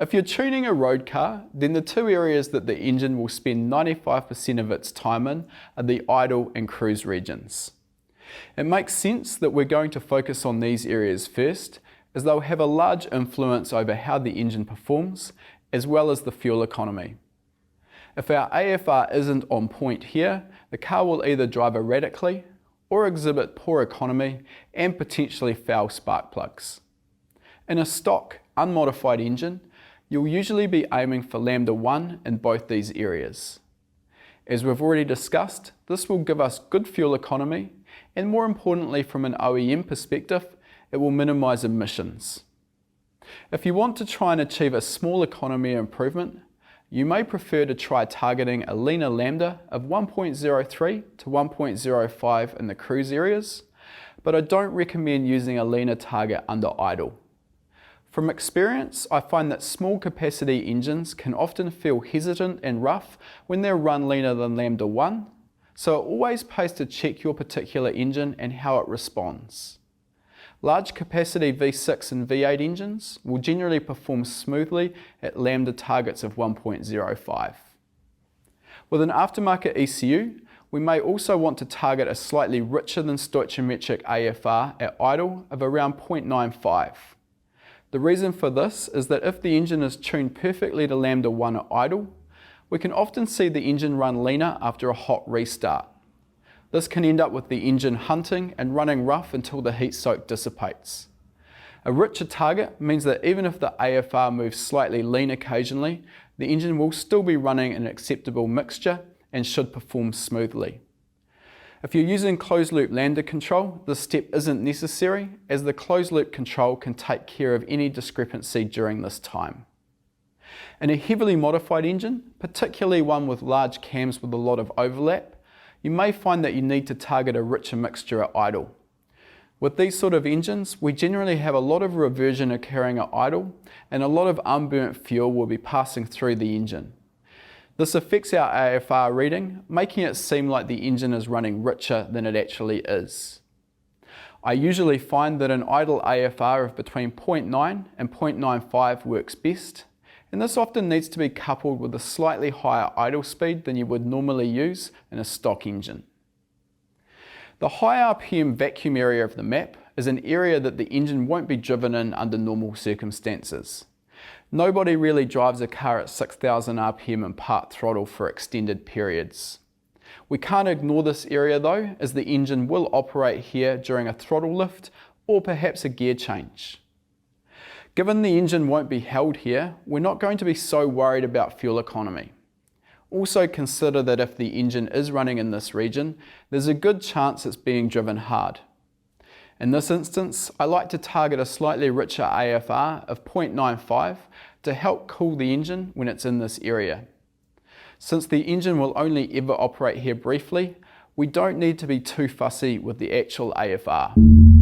If you're tuning a road car, then the two areas that the engine will spend 95% of its time in are the idle and cruise regions. It makes sense that we're going to focus on these areas first, as they'll have a large influence over how the engine performs, as well as the fuel economy. If our AFR isn't on point here, the car will either drive erratically or exhibit poor economy and potentially foul spark plugs. In a stock, unmodified engine, you'll usually be aiming for lambda 1 in both these areas. As we've already discussed, this will give us good fuel economy, and more importantly from an OEM perspective, it will minimise emissions. If you want to try and achieve a small economy improvement, you may prefer to try targeting a leaner lambda of 1.03 to 1.05 in the cruise areas, but I don't recommend using a leaner target under idle. From experience, I find that small capacity engines can often feel hesitant and rough when they're run leaner than lambda 1, so it always pays to check your particular engine and how it responds. Large capacity V6 and V8 engines will generally perform smoothly at lambda targets of 1.05. With an aftermarket ECU, we may also want to target a slightly richer than stoichiometric AFR at idle of around 0.95. The reason for this is that if the engine is tuned perfectly to lambda 1 at idle, we can often see the engine run leaner after a hot restart. This can end up with the engine hunting and running rough until the heat soak dissipates. A richer target means that even if the AFR moves slightly lean occasionally, the engine will still be running an acceptable mixture and should perform smoothly. If you're using closed loop lambda control, this step isn't necessary, as the closed loop control can take care of any discrepancy during this time. In a heavily modified engine, particularly one with large cams with a lot of overlap, you may find that you need to target a richer mixture at idle. With these sort of engines, we generally have a lot of reversion occurring at idle, and a lot of unburnt fuel will be passing through the engine. This affects our AFR reading, making it seem like the engine is running richer than it actually is. I usually find that an idle AFR of between 0.9 and 0.95 works best, and this often needs to be coupled with a slightly higher idle speed than you would normally use in a stock engine. The high RPM vacuum area of the map is an area that the engine won't be driven in under normal circumstances. Nobody really drives a car at 6,000 RPM in part throttle for extended periods. We can't ignore this area though, as the engine will operate here during a throttle lift or perhaps a gear change. Given the engine won't be held here, we're not going to be so worried about fuel economy. Also consider that if the engine is running in this region, there's a good chance it's being driven hard. In this instance, I like to target a slightly richer AFR of 0.95 to help cool the engine when it's in this area. Since the engine will only ever operate here briefly, we don't need to be too fussy with the actual AFR.